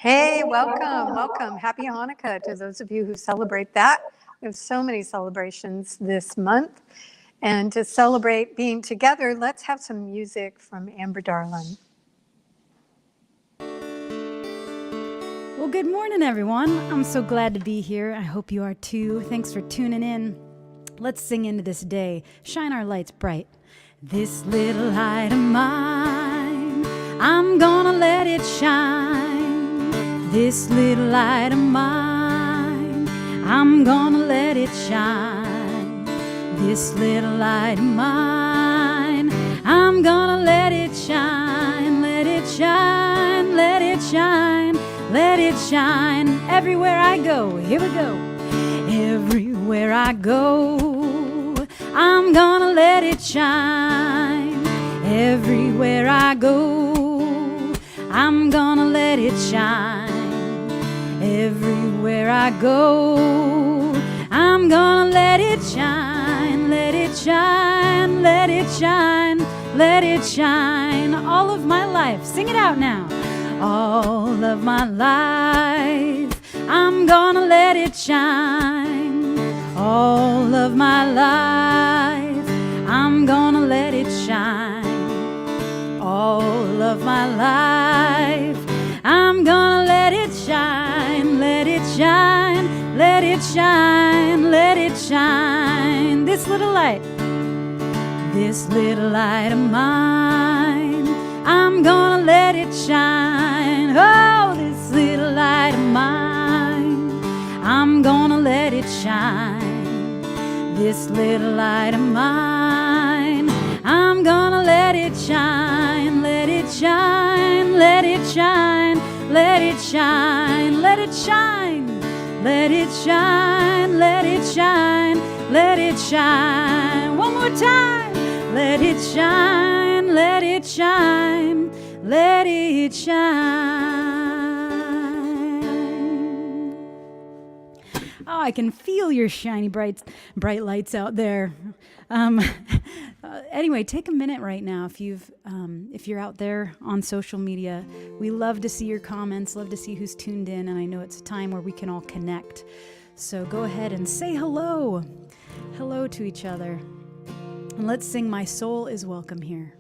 Hey, welcome, welcome. Happy Hanukkah to those of you who celebrate that. We have so many celebrations this month. And to celebrate being together, let's have some music from Amber Darlin. Well, good morning, everyone. I'm so glad to be here. I hope you are too. Thanks for tuning in. Let's sing into this day. Shine our lights bright. This little light of mine, I'm gonna let it shine. This little light of mine, I'm gonna let it shine. This little light of mine, I'm gonna let it shine. Let it shine, let it shine, let it shine. Everywhere I go, here we go. Everywhere I go, I'm gonna let it shine. Everywhere I go, I'm gonna let it shine. Everywhere I go, I'm gonna let it shine. Let it shine, let it shine, let it shine. All of my life, sing it out now. All of my life, I'm gonna let it shine. All of my life, I'm gonna let it shine. All of my life, I'm gonna let it shine. Let it shine, let it shine, let it shine. This little light of mine, I'm gonna let it shine. Oh, this little light of mine, I'm gonna let it shine. This little light of mine, I'm gonna let it shine. Let it shine, let it shine, let it shine, let it shine. Let it shine, let it shine, let it shine. One more time. Let it shine, let it shine, let it shine. Oh, I can feel your shiny, bright lights out there. Anyway, take a minute right now if you're out there on social media. We love to see your comments, love to see who's tuned in, and I know it's a time where we can all connect. So go ahead and say hello to each other. And let's sing My Soul is Welcome Here.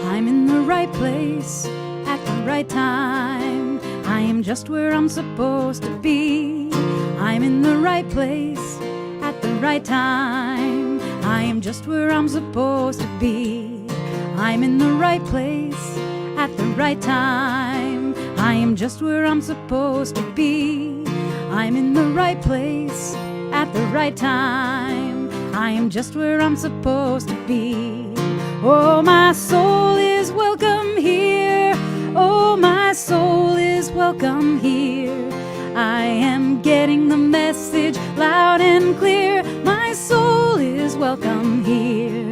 I'm in the right place at the right time. I am just where I'm supposed to be. I'm in the right place at the right time. I am just where I'm supposed to be. I'm in the right place at the right time. I am just where I'm supposed to be. I'm in the right place at the right time. I am just where I'm supposed to be. Oh, my soul is welcome here. Oh, my soul is welcome here. I am getting the message loud and clear. My soul is welcome here.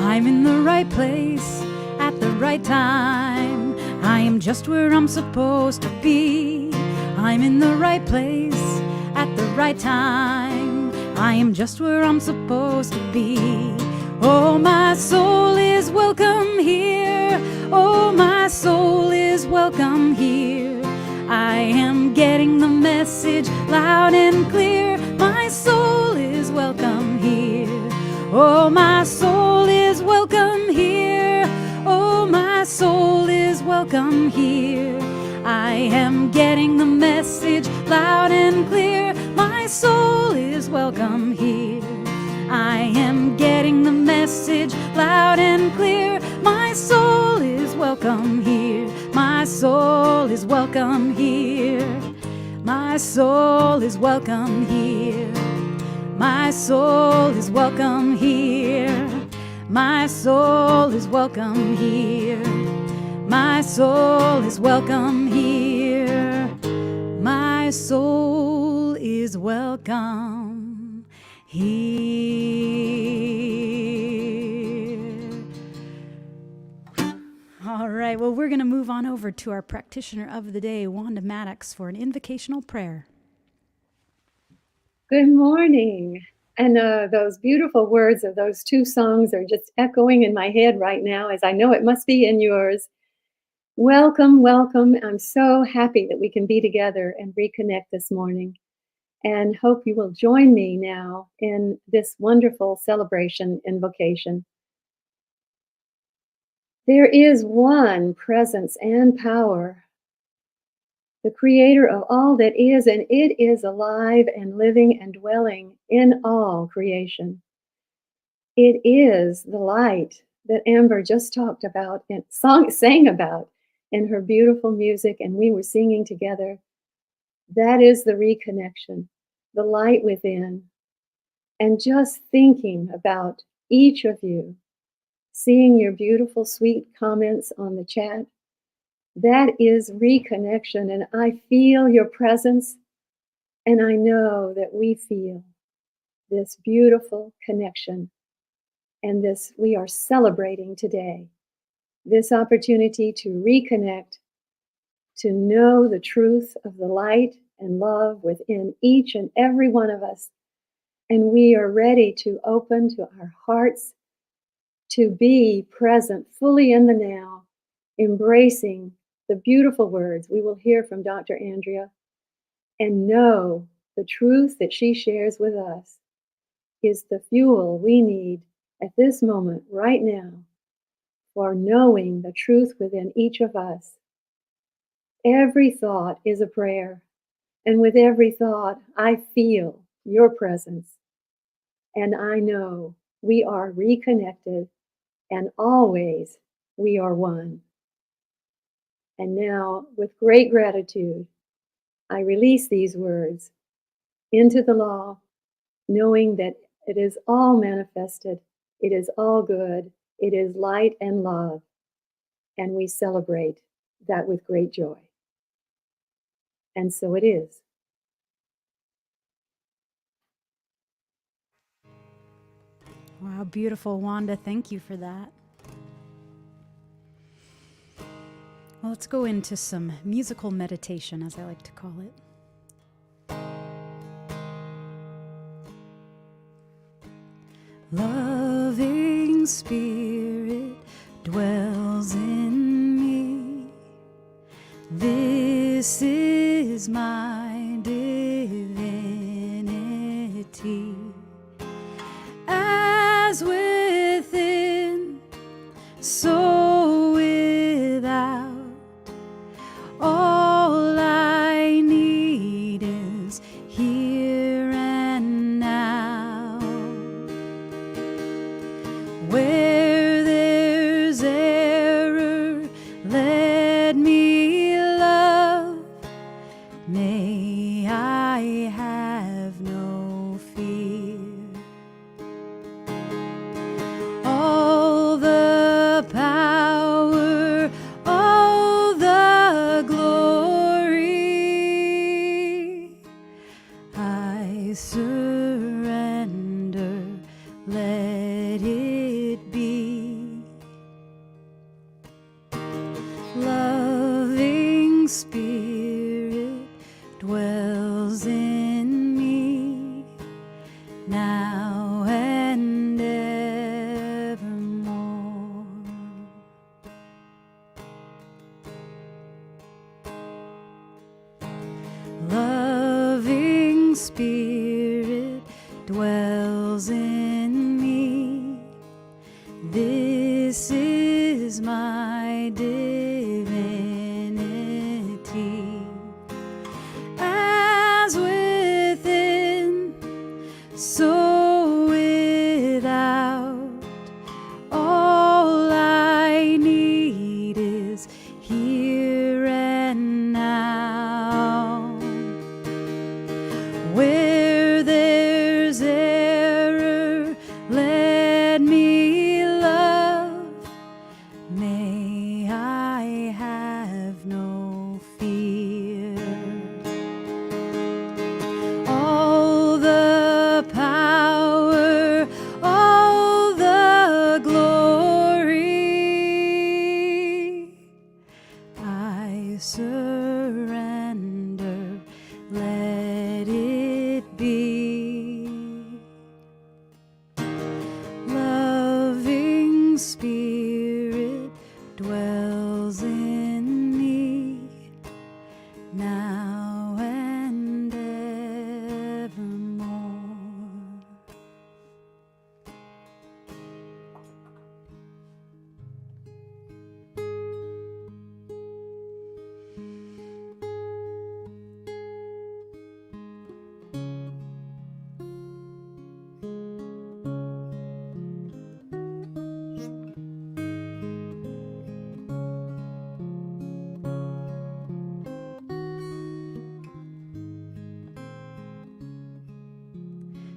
I'm in the right place at the right time. I am just where I'm supposed to be. I'm in the right place at the right time. I am just where I'm supposed to be. Oh, my soul is welcome here. Oh, my soul is welcome here. I am getting the message loud and clear. My soul is welcome here. Oh, my soul is welcome here. Oh, my soul is welcome here. I am getting the message loud and clear. My soul is welcome here. I am getting the message loud and clear. My soul is welcome here. My soul is welcome here. My soul is welcome here. My soul is welcome here. My soul is welcome here. My soul is welcome here. My soul is welcome here. All right. Well, we're going to move on over to our practitioner of the day, Wanda Maddox, for an invocational prayer. Good morning. And those beautiful words of those two songs are just echoing in my head right now, as I know it must be in yours. Welcome, welcome. I'm so happy that we can be together and reconnect this morning, and hope you will join me now in this wonderful celebration invocation. There is one presence and power, the creator of all that is, and it is alive and living and dwelling in all creation. It is the light that Amber just talked about and sang about in her beautiful music, and we were singing together. That is the reconnection, the light within. And just thinking about each of you, seeing your beautiful, sweet comments on the chat, that is reconnection. And I feel your presence, and I know that we feel this beautiful connection. And this, we are celebrating today, this opportunity to reconnect, to know the truth of the light and love within each and every one of us. And we are ready to open to our hearts, to be present fully in the now, embracing the beautiful words we will hear from Dr. Andrea, and know the truth that she shares with us is the fuel we need at this moment, right now, for knowing the truth within each of us. Every thought is a prayer, and with every thought, I feel your presence, and I know we are reconnected, and always we are one. And now, with great gratitude, I release these words into the law, knowing that it is all manifested, it is all good, it is light and love, and we celebrate that with great joy. And so it is. Wow, beautiful, Wanda. Thank you for that. Well, let's go into some musical meditation, as I like to call it. Loving Spirit dwells in me. This is my divinity. As within, so without. All I need is here and now. Where there's error, let me love. May I have no fear. All the power, all the glory, I surrender, let it be. Loving Spirit dwells in me, now and evermore. Loving Spirit dwells in me. This is my divinity. As within, so without. All I need is here and now. Where there's error, let me love. May I have no fear. All the power, all the glory, surrender, let it be. Loving Spirit dwells in me now and evermore.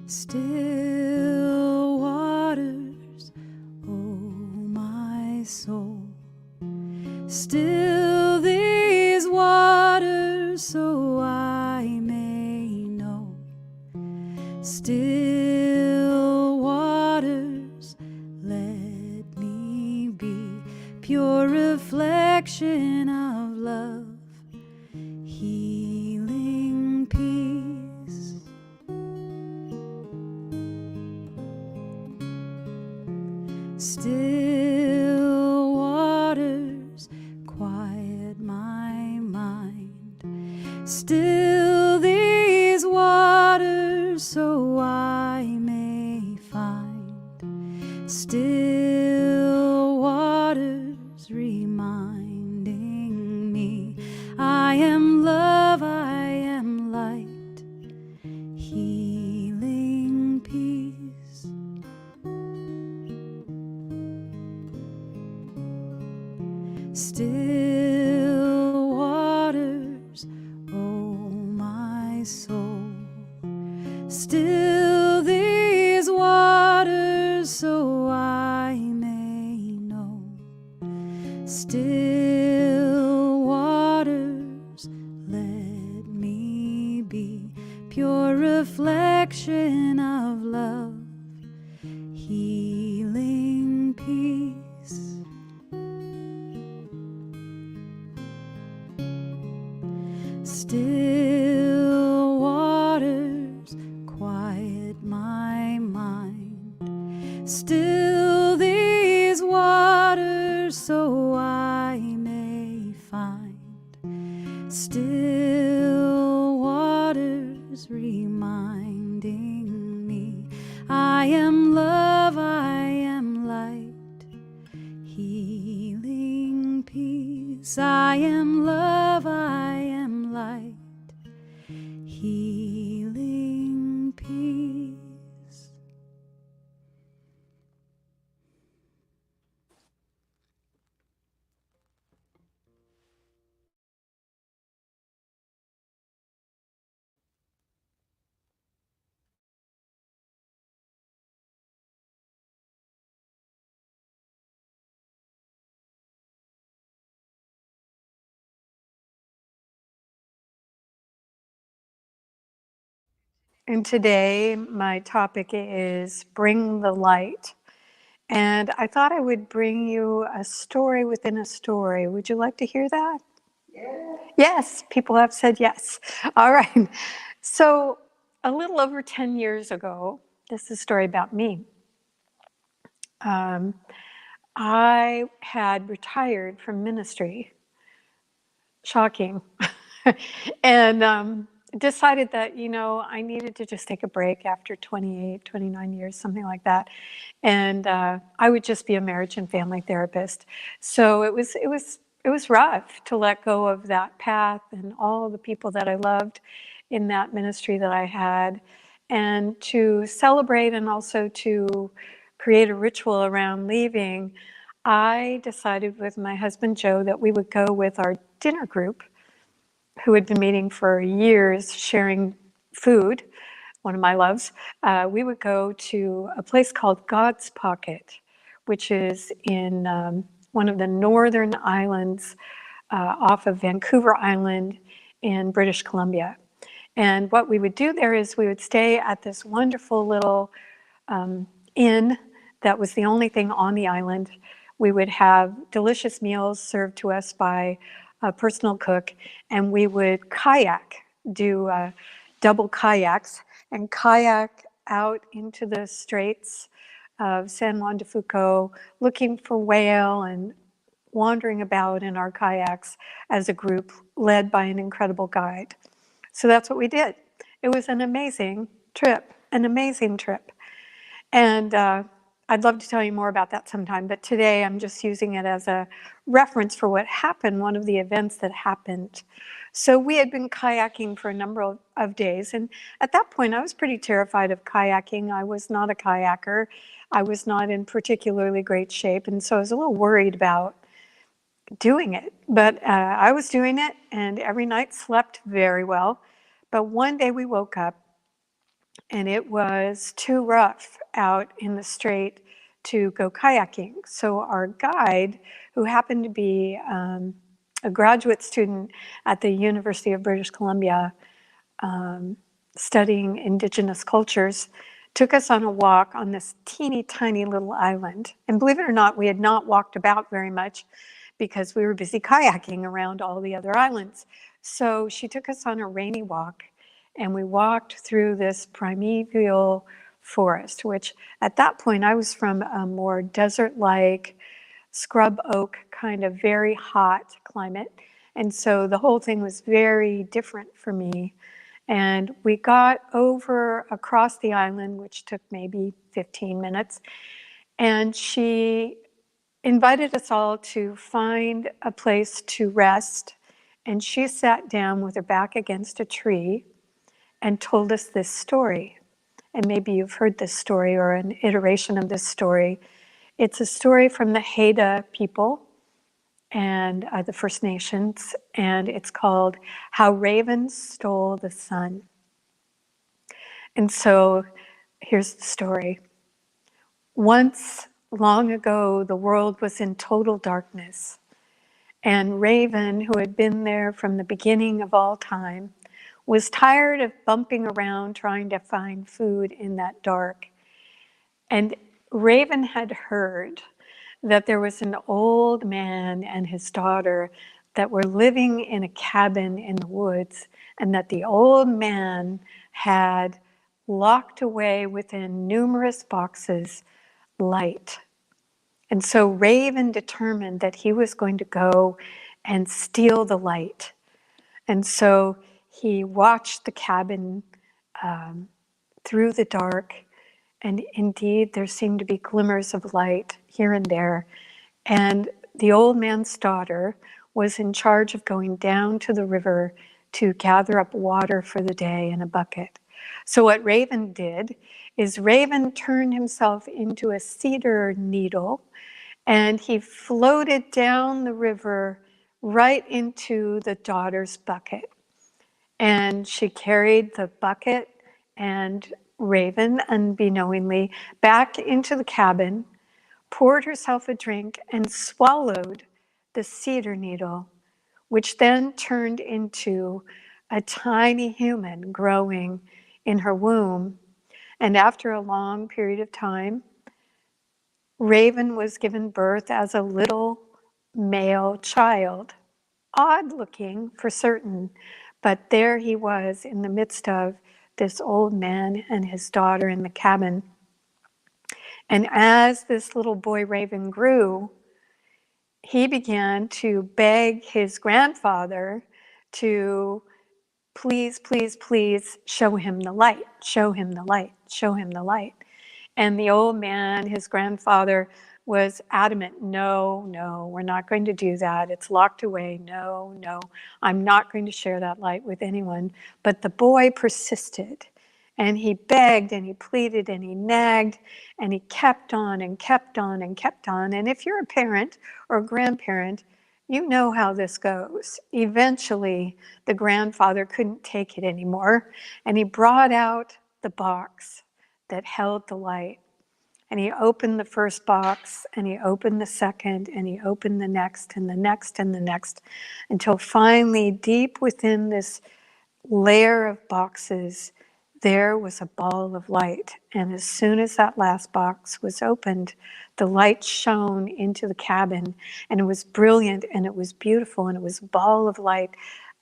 Still waters, oh my soul, still these waters so I may know. Still waters, let me be pure reflection of love, healing peace. Still waters, quiet my mind. Still these waters so I may find. Still waters reminding me I am love, I am light, healing peace. Still waters, oh my soul, still these waters so I may know. Still waters, let me be pure reflection of love, healing peace. Still waters, quiet my mind. Still these waters so I may find. Still waters reminding me I am love, I am light, healing peace. I am love, I am light, healing peace. And today, my topic is Bring the Light. And I thought I would bring you a story within a story. Would you like to hear that? Yes, people have said yes. All right. So, a little over 10 years ago, this is a story about me. I had retired from ministry. Shocking. And decided that, I needed to just take a break after 28, 29 years, something like that. And I would just be a marriage and family therapist. So it was rough to let go of that path and all the people that I loved in that ministry that I had, and to celebrate and also to create a ritual around leaving. I decided with my husband Joe that we would go with our dinner group, who had been meeting for years, sharing food, one of my loves. We would go to a place called God's Pocket, which is in one of the northern islands off of Vancouver Island in British Columbia. And what we would do there is we would stay at this wonderful little inn that was the only thing on the island. We would have delicious meals served to us by a personal cook, and we would kayak, do double kayaks, and kayak out into the straits of San Juan de Fuco, looking for whale and wandering about in our kayaks as a group led by an incredible guide. So that's what we did. It was an amazing trip, an amazing trip. And I'd love to tell you more about that sometime, but today I'm just using it as a reference for what happened, one of the events that happened. So we had been kayaking for a number of days, and at that point I was pretty terrified of kayaking. I was not a kayaker. I was not in particularly great shape, and so I was a little worried about doing it. But I was doing it, and every night slept very well. But one day we woke up, and it was too rough out in the strait to go kayaking. So our guide, who happened to be a graduate student at the University of British Columbia, studying indigenous cultures, took us on a walk on this teeny tiny little island. And believe it or not, we had not walked about very much because we were busy kayaking around all the other islands. So she took us on a rainy walk, and we walked through this primeval forest, which at that point I was from a more desert-like scrub oak kind of very hot climate. And so the whole thing was very different for me. And we got over across the island, which took maybe 15 minutes. And she invited us all to find a place to rest. And she sat down with her back against a tree and told us this story. And maybe you've heard this story or an iteration of this story. It's a story from the Haida people and the First Nations, and it's called How Ravens Stole the Sun. And so here's the story. Once, long ago, the world was in total darkness, and Raven, who had been there from the beginning of all time, was tired of bumping around trying to find food in that dark. And Raven had heard that there was an old man and his daughter that were living in a cabin in the woods, and that the old man had locked away within numerous boxes light. And so Raven determined that he was going to go and steal the light. And so he watched the cabin through the dark, and indeed there seemed to be glimmers of light here and there. And the old man's daughter was in charge of going down to the river to gather up water for the day in a bucket. So what Raven did is Raven turned himself into a cedar needle, and he floated down the river right into the daughter's bucket. And she carried the bucket and Raven, unbeknowingly, back into the cabin, poured herself a drink, and swallowed the cedar needle, which then turned into a tiny human growing in her womb. And after a long period of time, Raven was given birth as a little male child, odd looking for certain, but there he was in the midst of this old man and his daughter in the cabin. And as this little boy Raven grew, he began to beg his grandfather to please, please, please show him the light, show him the light, show him the light. And the old man, his grandfather, was adamant, no, no, we're not going to do that. It's locked away. No, no, I'm not going to share that light with anyone. But the boy persisted, and he begged and he pleaded and he nagged, and he kept on and kept on and kept on. And if you're a parent or a grandparent, you know how this goes. Eventually, the grandfather couldn't take it anymore, and he brought out the box that held the light. And he opened the first box, and he opened the second, and he opened the next, and the next, and the next, until finally, deep within this layer of boxes, there was a ball of light. And as soon as that last box was opened, the light shone into the cabin, and it was brilliant and it was beautiful, and it was a ball of light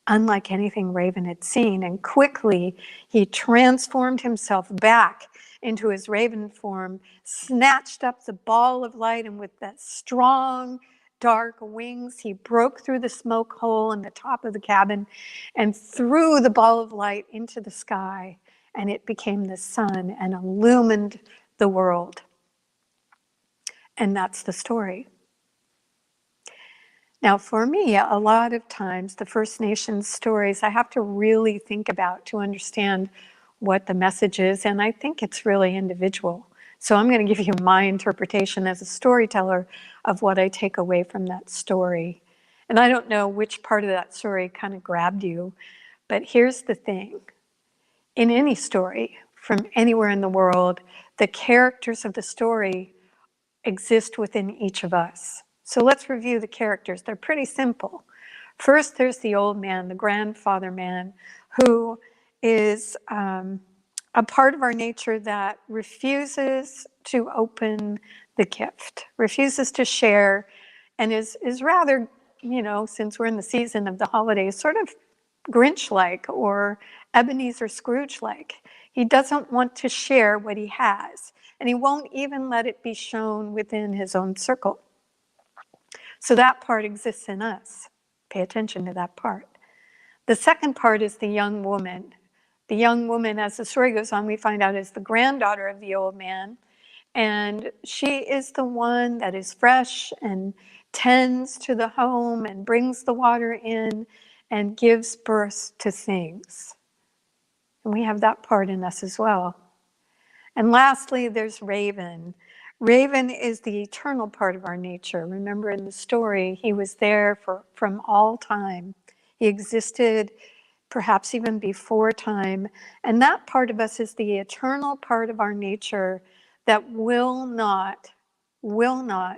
unlike anything Raven had seen. And quickly he transformed himself back into his raven form, snatched up the ball of light, and with that strong, dark wings, he broke through the smoke hole in the top of the cabin and threw the ball of light into the sky, and it became the sun and illumined the world. And that's the story. Now, for me, a lot of times the First Nations stories I have to really think about to understand what the message is, and I think it's really individual. So I'm going to give you my interpretation as a storyteller of what I take away from that story. And I don't know which part of that story kind of grabbed you, but here's the thing. In any story from anywhere in the world, the characters of the story exist within each of us. So let's review the characters. They're pretty simple. First, there's the old man, the grandfather man, who is a part of our nature that refuses to open the gift, refuses to share, and is rather, since we're in the season of the holidays, sort of Grinch-like or Ebenezer Scrooge-like. He doesn't want to share what he has, and he won't even let it be shown within his own circle. So that part exists in us. Pay attention to that part. The second part is the young woman. The young woman, as the story goes on, we find out is the granddaughter of the old man, and she is the one that is fresh and tends to the home and brings the water in and gives birth to things. And we have that part in us as well. And lastly, there's Raven. Raven is the eternal part of our nature. Remember in the story, he was there from all time. He existed perhaps even before time. And that part of us is the eternal part of our nature that will not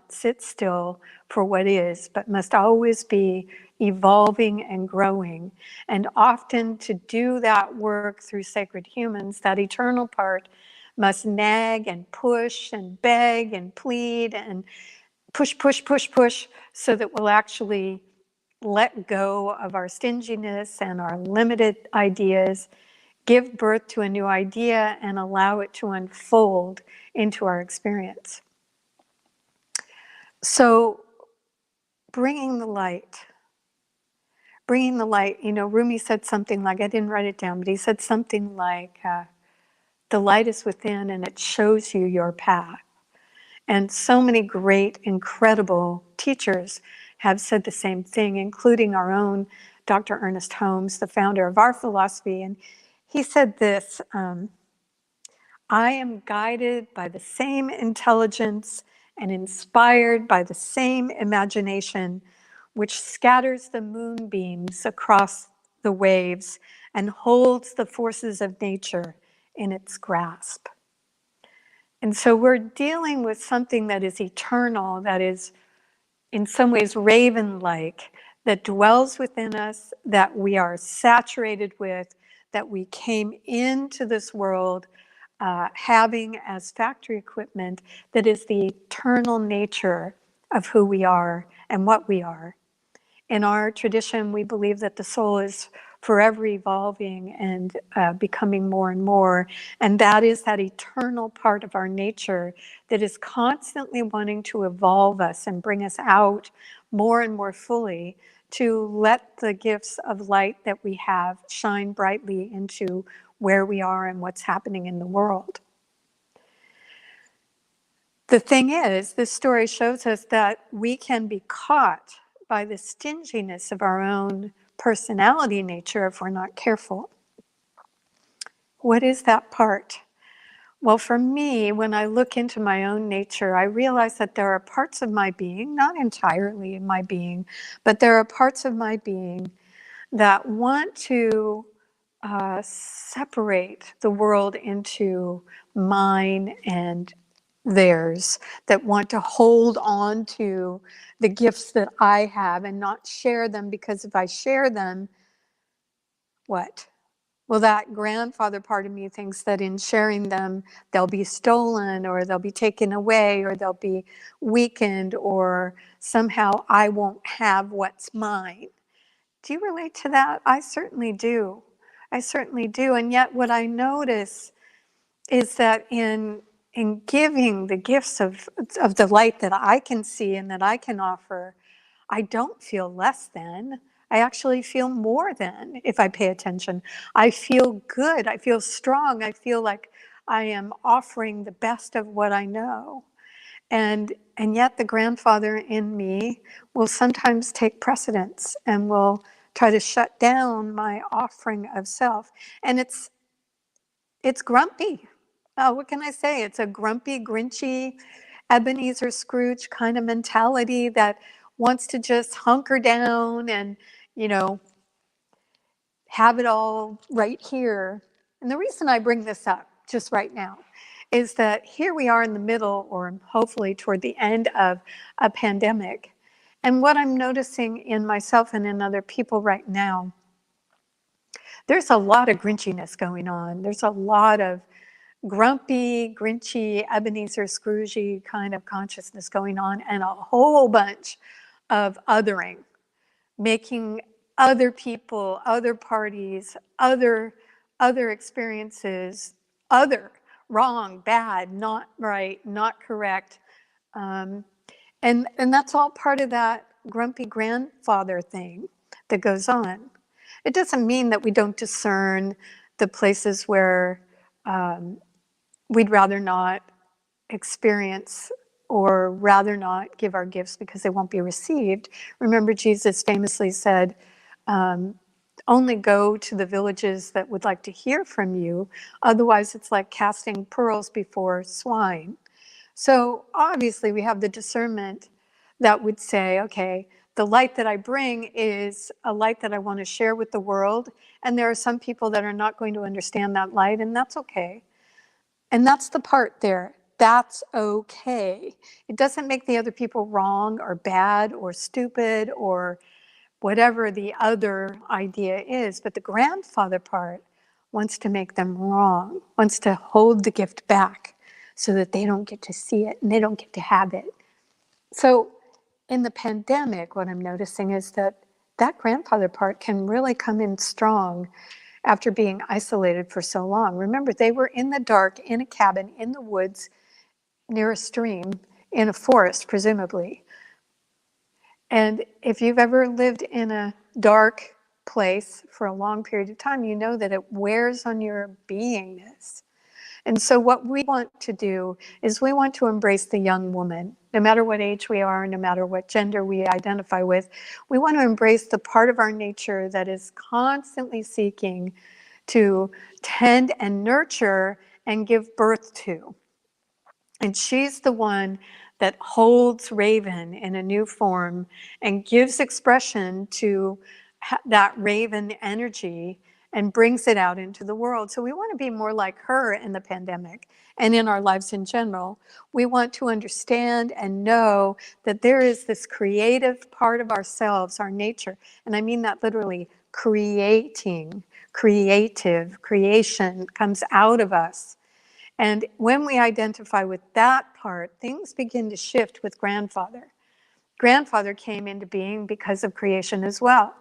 sit still for what is, but must always be evolving and growing. And often to do that work through sacred humans, that eternal part must nag and push and beg and plead and push, so that we'll actually let go of our stinginess and our limited ideas, give birth to a new idea, and allow it to unfold into our experience. So bringing the light, Rumi said something like, I didn't write it down, but he said something like, the light is within and it shows you your path. And so many great, incredible teachers have said the same thing, including our own Dr. Ernest Holmes, the founder of our philosophy. And he said this, I am guided by the same intelligence and inspired by the same imagination, which scatters the moonbeams across the waves and holds the forces of nature in its grasp. And so we're dealing with something that is eternal, that is in some ways raven-like, that dwells within us, that we are saturated with, that we came into this world having as factory equipment, that is the eternal nature of who we are and what we are. In our tradition, we believe that the soul is forever evolving and becoming more and more. And that is that eternal part of our nature that is constantly wanting to evolve us and bring us out more and more fully to let the gifts of light that we have shine brightly into where we are and what's happening in the world. The thing is, this story shows us that we can be caught by the stinginess of our own personality nature if we're not careful. What is that part? Well, for me, when I look into my own nature, I realize that there are parts of my being, not entirely in my being, but there are parts of my being that want to separate the world into mine and theirs, that want to hold on to the gifts that I have and not share them, because if I share them, what? Well, that grandfather part of me thinks that in sharing them, they'll be stolen or they'll be taken away or they'll be weakened or somehow I won't have what's mine. Do you relate to that? I certainly do. I certainly do. And yet what I notice is that in giving the gifts of the light that I can see and that I can offer, I don't feel less than. I actually feel more than if I pay attention. I feel good. I feel strong. I feel like I am offering the best of what I know. And yet the grandfather in me will sometimes take precedence and will try to shut down my offering of self. And it's grumpy. What can I say? It's a grumpy, grinchy, Ebenezer Scrooge kind of mentality that wants to just hunker down and, you know, have it all right here. And the reason I bring this up just right now is that here we are in the middle, or hopefully toward the end of a pandemic. And what I'm noticing in myself and in other people right now, there's a lot of grinchiness going on. There's a lot of grumpy, grinchy, Ebenezer Scroogey kind of consciousness going on, and a whole bunch of othering, making other people, other parties, other experiences, other, wrong, bad, not right, not correct. And that's all part of that grumpy grandfather thing that goes on. It doesn't mean that we don't discern the places where we'd rather not experience or rather not give our gifts because they won't be received. Remember, Jesus famously said, only go to the villages that would like to hear from you. Otherwise, it's like casting pearls before swine. So obviously, we have the discernment that would say, okay, the light that I bring is a light that I want to share with the world. And there are some people that are not going to understand that light, and that's okay. And that's the part there. That's okay. It doesn't make the other people wrong or bad or stupid or whatever the other idea is. But the grandfather part wants to make them wrong, wants to hold the gift back so that they don't get to see it and they don't get to have it. So in the pandemic, what I'm noticing is that that grandfather part can really come in strong after being isolated for so long. Remember, they were in the dark, in a cabin, in the woods, near a stream, in a forest, presumably. And if you've ever lived in a dark place for a long period of time, you know that it wears on your beingness. And so what we want to do is we want to embrace the young woman, no matter what age we are, no matter what gender we identify with. We want to embrace the part of our nature that is constantly seeking to tend and nurture and give birth to. And she's the one that holds Raven in a new form and gives expression to that Raven energy and brings it out into the world. So we want to be more like her in the pandemic and in our lives in general. We want to understand and know that there is this creative part of ourselves, our nature, and I mean that literally, creating, creative, creation comes out of us. And when we identify with that part, things begin to shift with grandfather. Grandfather came into being because of creation as well.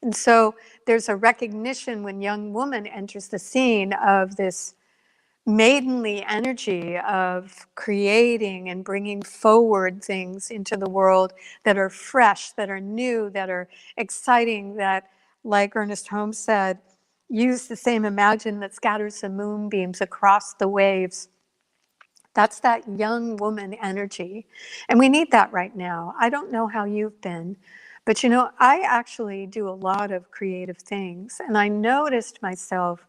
And so there's a recognition when young woman enters the scene of this maidenly energy of creating and bringing forward things into the world that are fresh, that are new, that are exciting, that, like Ernest Holmes said, use the same imagine that scatters the moonbeams across the waves. That's that young woman energy. And we need that right now. I don't know how you've been, but you know, I actually do a lot of creative things. And I noticed myself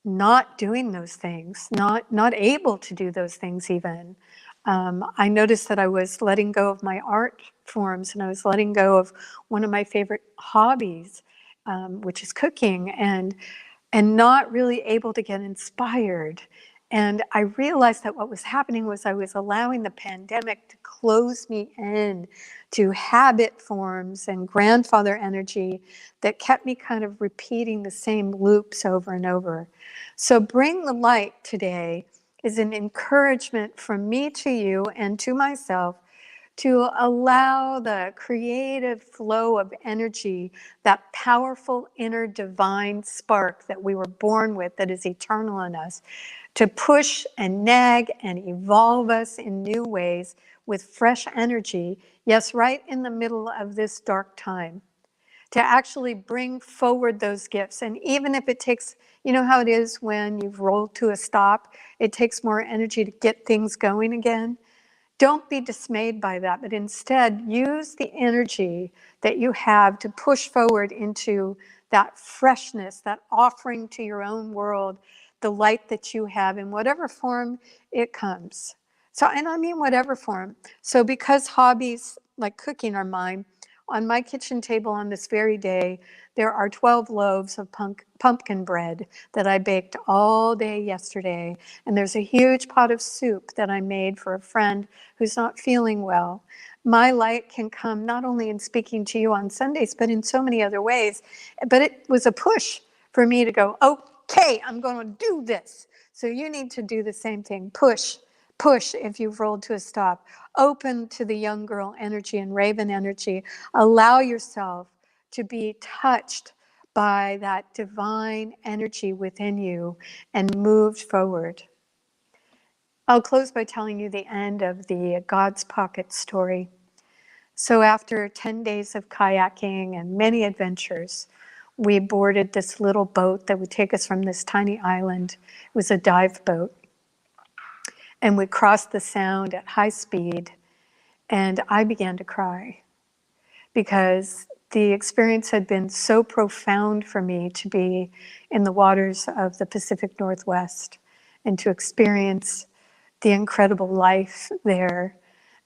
not doing those things, not able to do those things even. I noticed that I was letting go of my art forms and I was letting go of one of my favorite hobbies, which is cooking, and not really able to get inspired And I realized that what was happening was I was allowing the pandemic to close me in to habit forms and grandfather energy that kept me kind of repeating the same loops over and over. So Bring the Light today is an encouragement from me to you and to myself to allow the creative flow of energy, that powerful inner divine spark that we were born with that is eternal in us, to push and nag and evolve us in new ways with fresh energy, yes, right in the middle of this dark time, to actually bring forward those gifts. And even if it takes, you know how it is when you've rolled to a stop, it takes more energy to get things going again. Don't be dismayed by that, but instead use the energy that you have to push forward into that freshness, that offering to your own world, the light that you have in whatever form it comes. So, and I mean whatever form. So because hobbies like cooking are mine, on my kitchen table on this very day, there are 12 loaves of pumpkin bread that I baked all day yesterday. And there's a huge pot of soup that I made for a friend who's not feeling well. My light can come not only in speaking to you on Sundays, but in so many other ways. But it was a push for me to go, okay, I'm going to do this. So you need to do the same thing. Push, push if you've rolled to a stop. Open to the young girl energy and raven energy. Allow yourself to be touched by that divine energy within you and moved forward. I'll close by telling you the end of the God's Pocket story. So after 10 days of kayaking and many adventures, we boarded this little boat that would take us from this tiny island. It was a dive boat. And we crossed the Sound at high speed, and I began to cry because the experience had been so profound for me to be in the waters of the Pacific Northwest and to experience the incredible life there,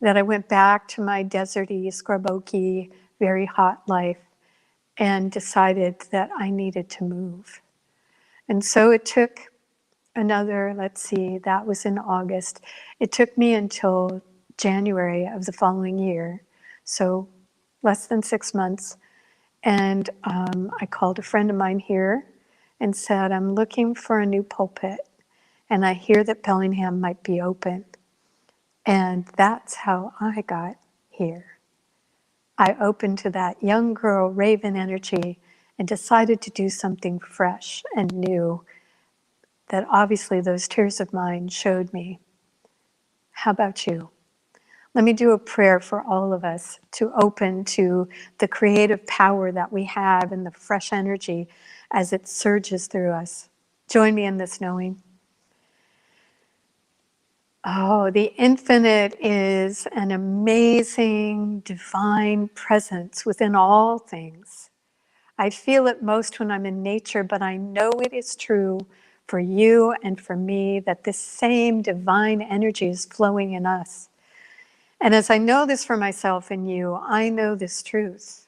that I went back to my deserty, scrub-oaky, very hot life and decided that I needed to move. And so it took another, let's see, that was in August. It took me until January of the following year, so less than 6 months. And I called a friend of mine here and said, I'm looking for a new pulpit, and I hear that Bellingham might be open. And that's how I got here. I opened to that young girl raven energy and decided to do something fresh and new that obviously those tears of mine showed me. How about you? Let me do a prayer for all of us to open to the creative power that we have and the fresh energy as it surges through us. Join me in this knowing. Oh, the infinite is an amazing divine presence within all things. I feel it most when I'm in nature, but I know it is true for you and for me that this same divine energy is flowing in us. And as I know this for myself and you, I know this truth.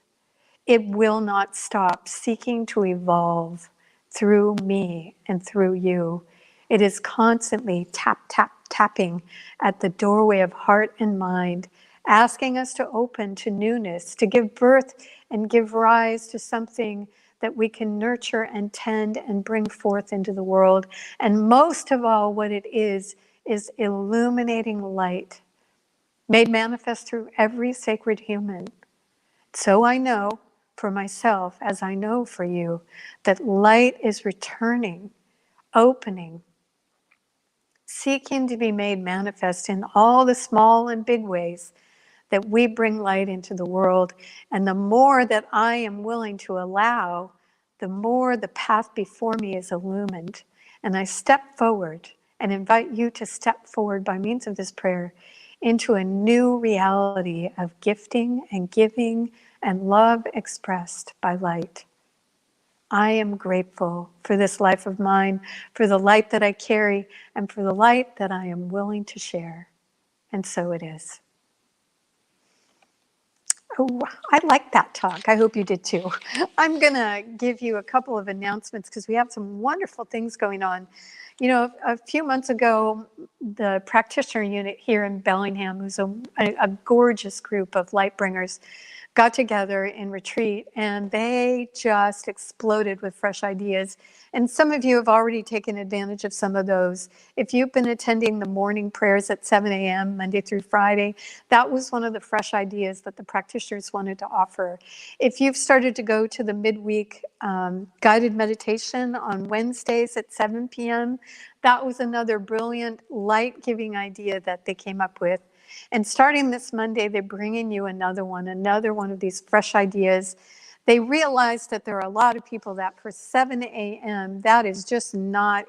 It will not stop seeking to evolve through me and through you. It is constantly tapping at the doorway of heart and mind, asking us to open to newness, to give birth and give rise to something that we can nurture and tend and bring forth into the world. And most of all, what it is illuminating light made manifest through every sacred human. So I know for myself, as I know for you, that light is returning, opening, seeking to be made manifest in all the small and big ways that we bring light into the world. And the more that I am willing to allow, the more the path before me is illumined. And I step forward and invite you to step forward by means of this prayer into a new reality of gifting and giving and love expressed by light. I am grateful for this life of mine, for the light that I carry, and for the light that I am willing to share. And so it is. Oh, I like that talk. I hope you did too. I'm going to give you a couple of announcements because we have some wonderful things going on. You know, a few months ago, the practitioner unit here in Bellingham, who's a gorgeous group of light bringers, got together in retreat, and they just exploded with fresh ideas. And some of you have already taken advantage of some of those. If you've been attending the morning prayers at 7 a.m. Monday through Friday, that was one of the fresh ideas that the practitioners wanted to offer. If you've started to go to the midweek guided meditation on Wednesdays at 7 p.m., that was another brilliant light-giving idea that they came up with. And starting this Monday, they're bringing you another one of these fresh ideas. They realized that there are a lot of people that for 7 a.m., that is just not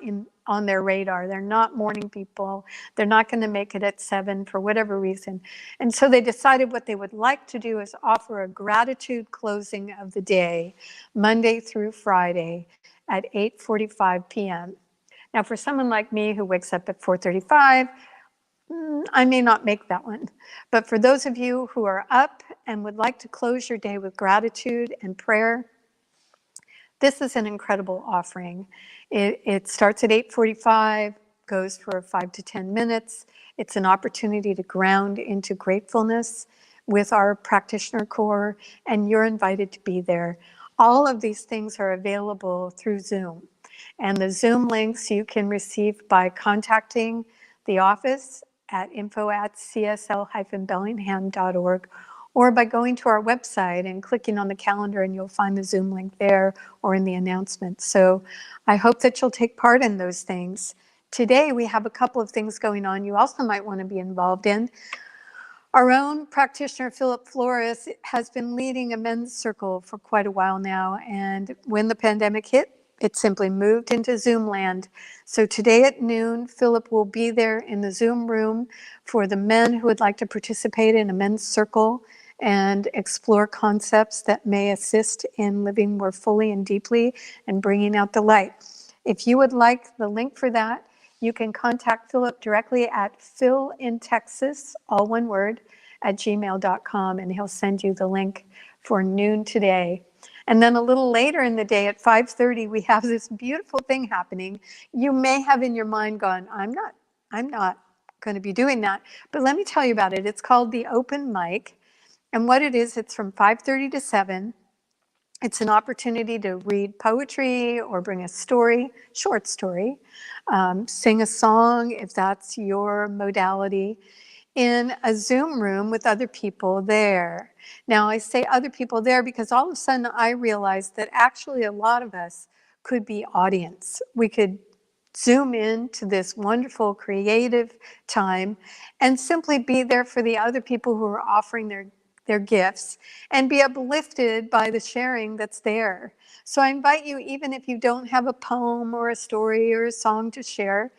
on their radar. They're not morning people. They're not going to make it at 7 for whatever reason. And so they decided what they would like to do is offer a gratitude closing of the day, Monday through Friday at 8:45 p.m. Now, for someone like me who wakes up at 4:35, I may not make that one. But for those of you who are up and would like to close your day with gratitude and prayer, this is an incredible offering. It starts at 8:45, goes for 5 to 10 minutes. It's an opportunity to ground into gratefulness with our practitioner core, and you're invited to be there. All of these things are available through Zoom. And the Zoom links you can receive by contacting the office at info@csl-bellingham.org, or by going to our website and clicking on the calendar, and you'll find the Zoom link there or in the announcements. So I hope that you'll take part in those things. Today, we have a couple of things going on you also might want to be involved in. Our own practitioner, Philip Flores, has been leading a men's circle for quite a while now. And when the pandemic hit, it simply moved into Zoom land. So today at noon, Philip will be there in the Zoom room for the men who would like to participate in a men's circle and explore concepts that may assist in living more fully and deeply and bringing out the light. If you would like the link for that, you can contact Philip directly at philintexas, all one word, at gmail.com, and he'll send you the link for noon today. And then a little later in the day at 5:30, we have this beautiful thing happening. You may have in your mind gone, I'm not going to be doing that. But let me tell you about it. It's called the open mic. And what it is, it's from 5:30 to 7. It's an opportunity to read poetry or bring a story, short story, sing a song if that's your modality, in a Zoom room with other people there. Now, I say other people there because all of a sudden I realized that actually a lot of us could be audience. We could Zoom in to this wonderful creative time and simply be there for the other people who are offering their gifts and be uplifted by the sharing that's there. So I invite you, even if you don't have a poem or a story or a song to share,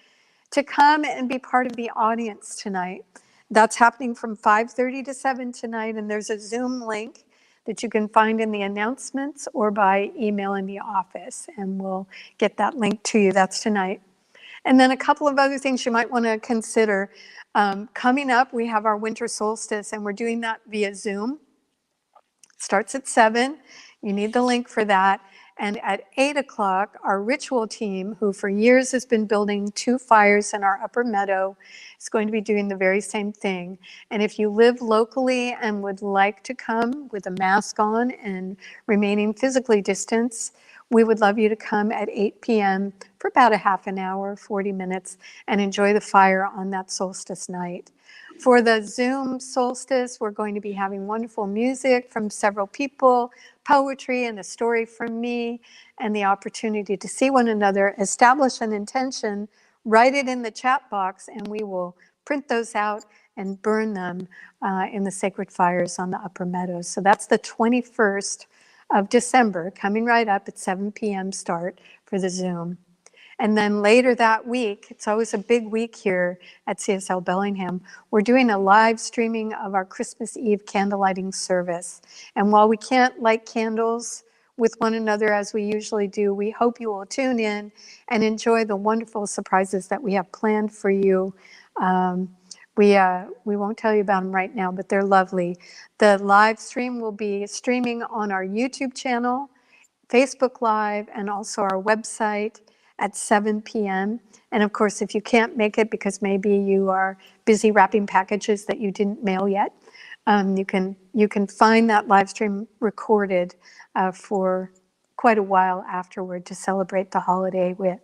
to come and be part of the audience tonight. That's happening from 5:30 to 7 tonight, and there's a Zoom link that you can find in the announcements or by email in the office, and we'll get that link to you. That's tonight. And then a couple of other things you might want to consider. Coming up, we have our winter solstice, and we're doing that via Zoom. It starts at 7. You need the link for that. And at 8 o'clock, our ritual team, who for years has been building 2 fires in our upper meadow, is going to be doing the very same thing. And if you live locally and would like to come with a mask on and remaining physically distanced, we would love you to come at 8 p.m. for about a half an hour, 40 minutes, and enjoy the fire on that solstice night. For the Zoom solstice, we're going to be having wonderful music from several people, poetry and a story from me, and the opportunity to see one another, establish an intention, write it in the chat box, and we will print those out and burn them in the sacred fires on the upper meadows. So that's the 21st of December, coming right up at 7 p.m. start for the Zoom. And then later that week, it's always a big week here at CSL Bellingham, we're doing a live streaming of our Christmas Eve candlelighting service. And while we can't light candles with one another as we usually do, we hope you will tune in and enjoy the wonderful surprises that we have planned for you. We won't tell you about them right now, but they're lovely. The live stream will be streaming on our YouTube channel, Facebook Live, and also our website at 7 p.m. And of course, if you can't make it because maybe you are busy wrapping packages that you didn't mail yet, you can find that live stream recorded for quite a while afterward to celebrate the holiday with.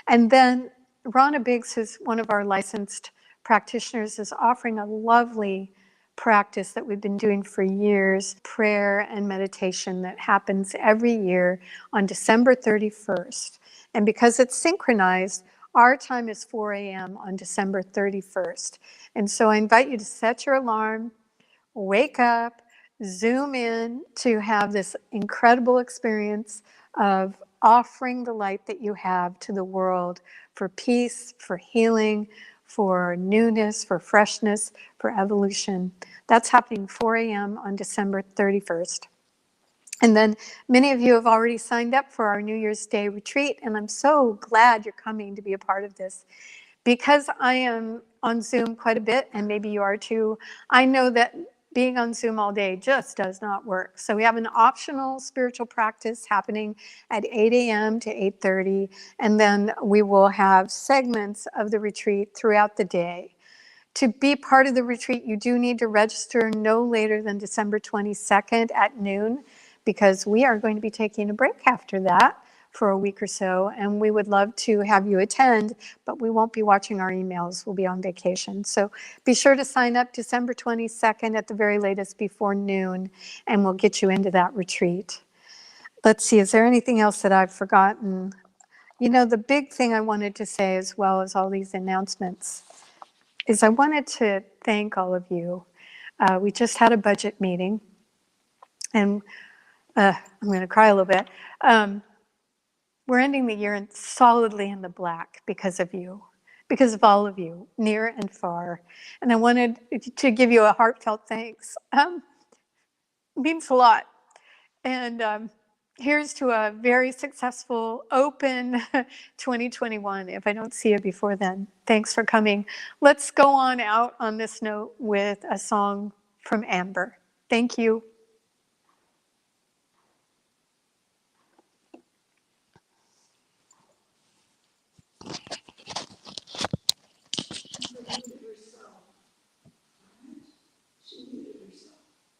And then Rhonda Biggs, who's one of our licensed practitioners, is offering a lovely practice that we've been doing for years, prayer and meditation that happens every year on December 31st. And because it's synchronized, our time is 4 a.m. on December 31st. And so I invite you to set your alarm, wake up, zoom in to have this incredible experience of offering the light that you have to the world for peace, for healing, for newness, for freshness, for evolution. That's happening 4 a.m. on December 31st. And then many of you have already signed up for our New Year's Day retreat, and I'm so glad you're coming to be a part of this. Because I am on Zoom quite a bit, and maybe you are too, I know that being on Zoom all day just does not work. So we have an optional spiritual practice happening at 8 a.m. to 8:30, and then we will have segments of the retreat throughout the day. To be part of the retreat, you do need to register no later than December 22nd at noon, because we are going to be taking a break after that for a week or so, and we would love to have you attend, but we won't be watching our emails. We'll be on vacation. So be sure to sign up December 22nd at the very latest before noon, and we'll get you into that retreat. Let's see, is there anything else that I've forgotten? You know, the big thing I wanted to say, as well as all these announcements, is I wanted to thank all of you. We just had a budget meeting, and I'm going to cry a little bit. We're ending the year solidly in the black because of you, because of all of you, near and far. And I wanted to give you a heartfelt thanks. It means a lot. And here's to a very successful, open 2021, if I don't see you before then. Thanks for coming. Let's go on out on this note with a song from Amber. Thank you.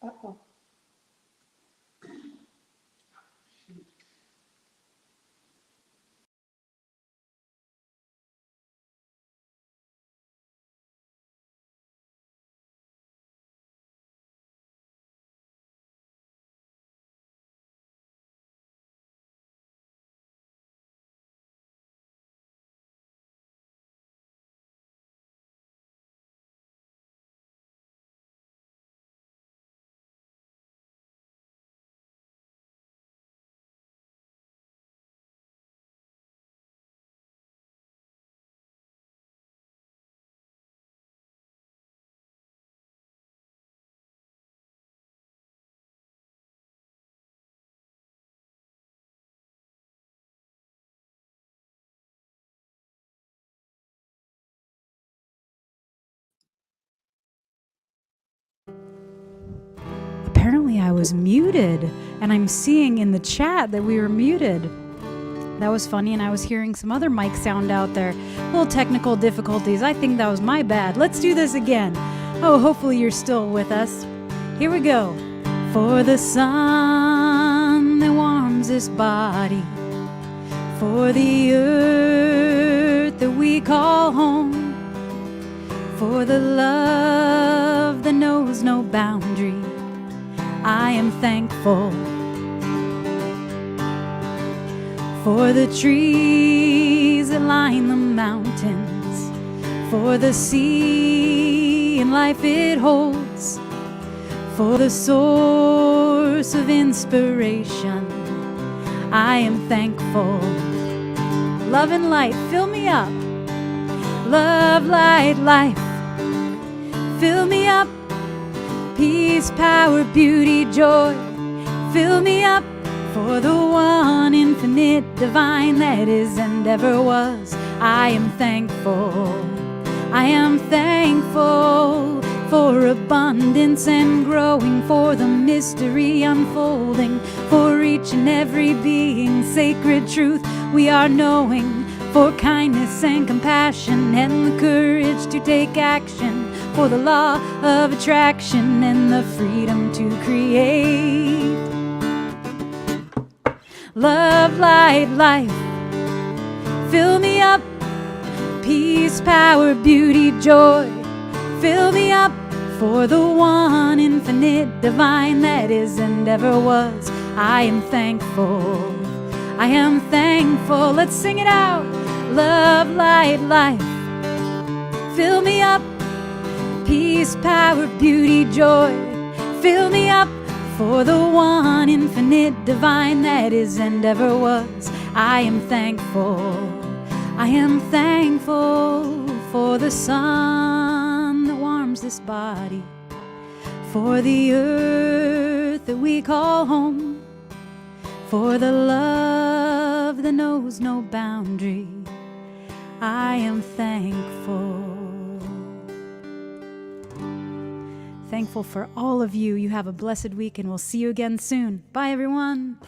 Uh-oh. Apparently I was muted, and I'm seeing in the chat that we were muted. That was funny, and I was hearing some other mic sound out there. Little technical difficulties. I think that was my bad. Let's do this again. Oh, hopefully you're still with us. Here we go. For the sun that warms this body, for the earth that we call home, for the love that knows no boundary, I am thankful. For the trees that line the mountains, for the sea and life it holds, for the source of inspiration, I am thankful. Love and light, fill me up. Love, light, life, fill me up. Peace, power, beauty, joy, fill me up. For the one infinite divine that is and ever was, I am thankful. I am thankful for abundance and growing, for the mystery unfolding, for each and every being, sacred truth We are knowing for kindness and compassion and the courage to take action, for the law of attraction and the freedom to create. Love, light, life, fill me up. Peace, power, beauty, joy, fill me up. For the one infinite divine that is and ever was, I am thankful. I am thankful. Let's sing it out. Love, light, life, fill me up. Peace, power, beauty, joy, fill me up. For the one infinite divine that is and ever was, I am thankful. I am thankful for the sun that warms this body, for the earth that we call home, for the love that knows no boundary. I am thankful. Thankful for all of you. You have a blessed week, and we'll see you again soon. Bye, everyone.